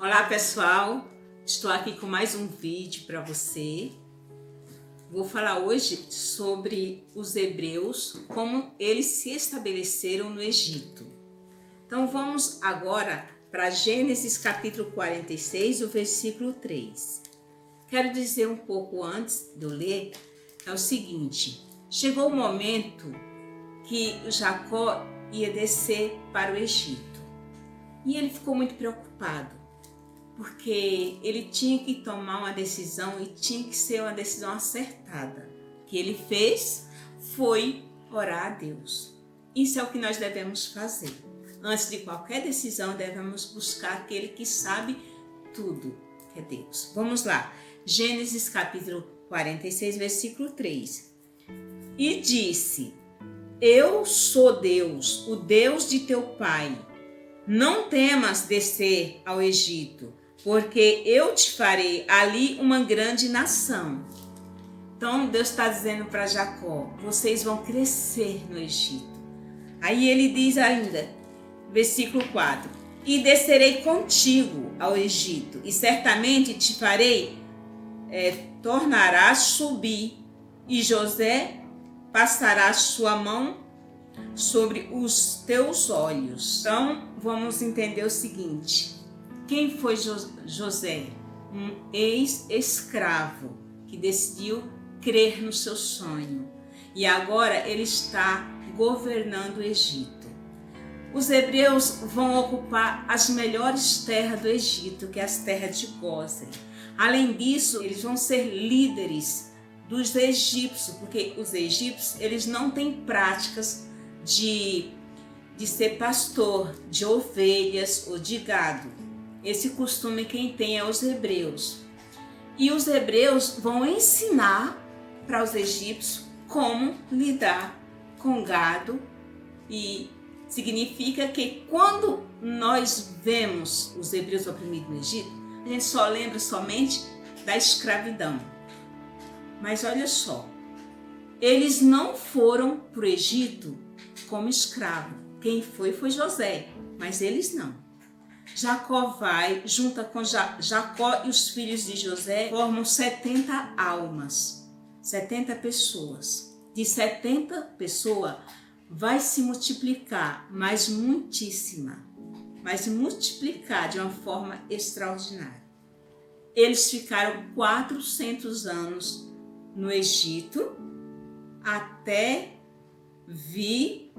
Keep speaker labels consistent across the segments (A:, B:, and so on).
A: Olá pessoal, estou aqui com mais um vídeo para você. Vou falar hoje sobre os hebreus, como eles se estabeleceram no Egito. Então vamos agora para Gênesis capítulo 46, o versículo 3. Quero dizer um pouco antes de eu ler, é o seguinte: chegou o momento que Jacó ia descer para o Egito e ele ficou muito preocupado, porque ele tinha que tomar uma decisão e tinha que ser uma decisão acertada. O que ele fez foi orar a Deus. Isso é o que nós devemos fazer. Antes de qualquer decisão, devemos buscar aquele que sabe tudo, que é Deus. Vamos lá. Gênesis capítulo 46, versículo 3. E disse: Eu sou Deus, o Deus de teu pai. Não temas descer ao Egito, porque eu te farei ali uma grande nação. Então Deus está dizendo para Jacó: vocês vão crescer no Egito. Aí ele diz ainda, versículo 4: E descerei contigo ao Egito, e certamente te farei, tornarás subir, e José passará sua mão sobre os teus olhos. Então vamos entender o seguinte: quem foi José? Um ex-escravo que decidiu crer no seu sonho e agora ele está governando o Egito. Os hebreus vão ocupar as melhores terras do Egito, que é as terras de Gósen. Além disso, eles vão ser líderes dos egípcios, porque os egípcios eles não têm práticas de ser pastor de ovelhas ou de gado. Esse costume quem tem é os hebreus. E os hebreus vão ensinar para os egípcios como lidar com gado, e significa que quando nós vemos os hebreus oprimidos no Egito, a gente só lembra somente da escravidão. Mas olha só, eles não foram para o Egito como escravo. Quem foi José, mas eles não. Jacó vai, junta com Jacó e os filhos de José, formam 70 almas, 70 pessoas. De 70 pessoas vai se multiplicar, mas muitíssima, vai se multiplicar de uma forma extraordinária. Eles ficaram 400 anos no Egito, até vir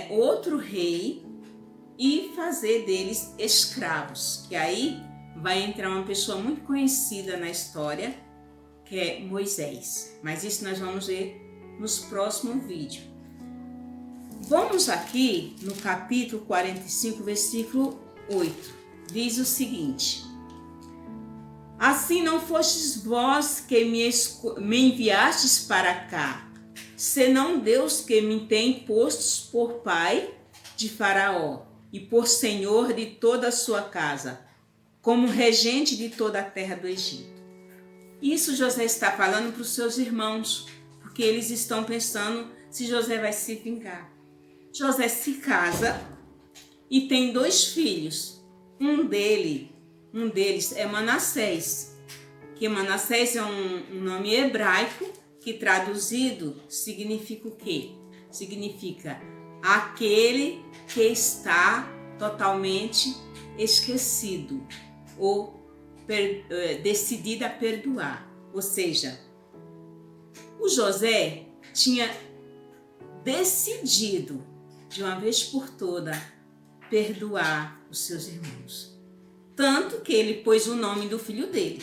A: outro rei e fazer deles escravos. Que aí vai entrar uma pessoa muito conhecida na história, que é Moisés. Mas isso nós vamos ver nos próximos vídeos. Vamos aqui no capítulo 45, versículo 8. Diz o seguinte: Assim não fostes vós que me enviastes para cá, senão Deus que me tem postos por pai de Faraó e por senhor de toda a sua casa, como regente de toda a terra do Egito. Isso José está falando para os seus irmãos, porque eles estão pensando se José vai se vingar. José se casa e tem 2 filhos. Um deles é Manassés, que Manassés é um nome hebraico que traduzido significa o quê? Significa aquele que está totalmente esquecido ou decidido a perdoar. Ou seja, o José tinha decidido de uma vez por toda perdoar os seus irmãos. Tanto que ele pôs o nome do filho dele,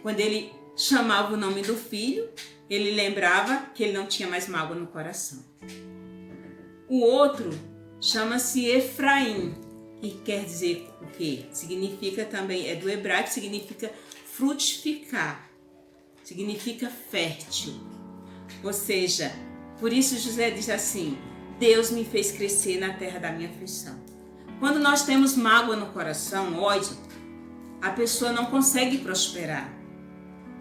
A: Quando ele chamava o nome do filho, ele lembrava que ele não tinha mais mágoa no coração. O outro chama-se Efraim, que quer dizer o quê? Significa também, é do hebraico, significa frutificar, significa fértil. Ou seja, por isso José diz assim: Deus me fez crescer na terra da minha aflição. Quando nós temos mágoa no coração, ódio, a pessoa não consegue prosperar.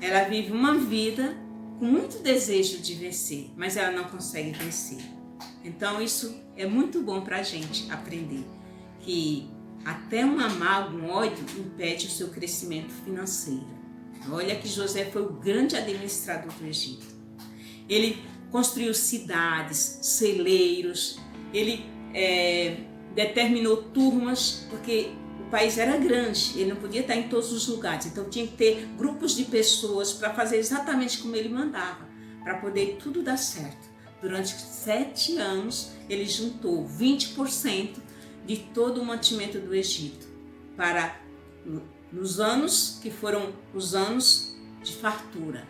A: Ela vive uma vida com muito desejo de vencer, mas ela não consegue vencer. Então isso é muito bom para a gente aprender, que Até uma mágoa, um ódio impede o seu crescimento financeiro. Olha que José foi o grande administrador do Egito. Ele construiu cidades, celeiros, ele determinou turmas, porque o país era grande, ele não podia estar em todos os lugares, então tinha que ter grupos de pessoas para fazer exatamente como ele mandava, para poder tudo dar certo. Durante 7 anos, ele juntou 20% de todo o mantimento do Egito para, nos anos que foram os anos de fartura,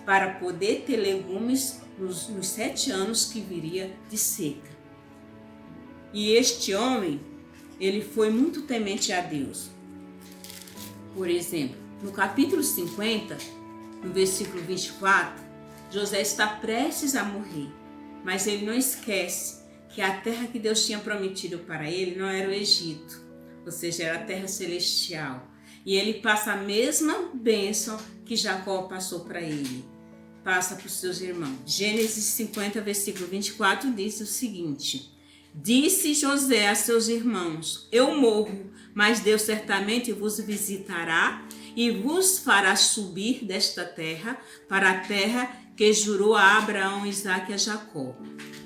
A: para poder ter legumes nos 7 anos que viria de seca. E este homem, ele foi muito temente a Deus. Por exemplo, no capítulo 50, no versículo 24, José está prestes a morrer, mas ele não esquece que a terra que Deus tinha prometido para ele não era o Egito, ou seja, era a terra celestial. E ele passa a mesma bênção que Jacó passou para ele, passa para os seus irmãos. Gênesis 50, versículo 24 diz o seguinte: disse José a seus irmãos: eu morro, mas Deus certamente vos visitará e vos fará subir desta terra para a terra que jurou a Abraão, Isaque e a Jacó.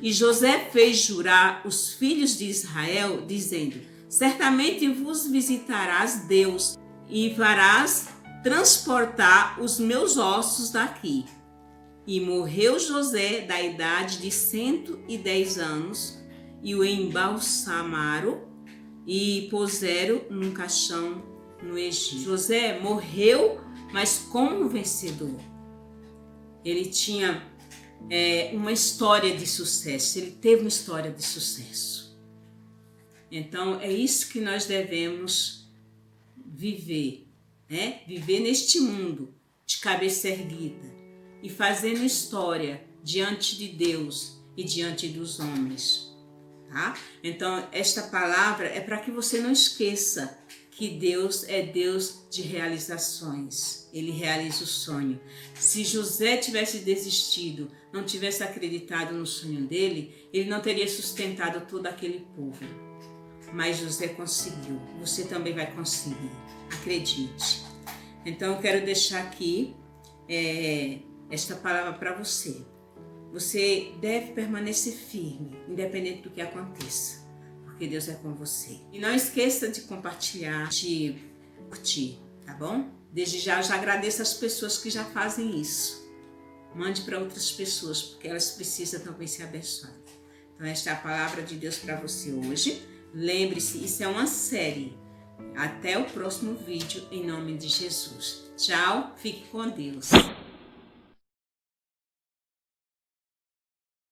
A: E José fez jurar os filhos de Israel, dizendo: certamente vos visitarás Deus e farás transportar os meus ossos daqui. E morreu José da idade de 110 anos, e o embalsamaram e puseram num caixão no Egito. José morreu, mas como um vencedor. Ele tinha uma história de sucesso, ele teve uma história de sucesso. Então é isso que nós devemos viver, né? Viver neste mundo de cabeça erguida e fazendo história diante de Deus e diante dos homens. Tá? Então, esta palavra é para que você não esqueça que Deus é Deus de realizações. Ele realiza o sonho. Se José tivesse desistido, não tivesse acreditado no sonho dele, ele não teria sustentado todo aquele povo. Mas José conseguiu. Você também vai conseguir. Acredite. Então, eu quero deixar aqui esta palavra para você. Você deve permanecer firme, independente do que aconteça, porque Deus é com você. E não esqueça de compartilhar, de curtir, tá bom? Desde já, eu já agradeço as pessoas que já fazem isso. Mande para outras pessoas, porque elas precisam também ser abençoadas. Então, esta é a palavra de Deus para você hoje. Lembre-se, isso é uma série. Até o próximo vídeo, em nome de Jesus. Tchau, fique com Deus.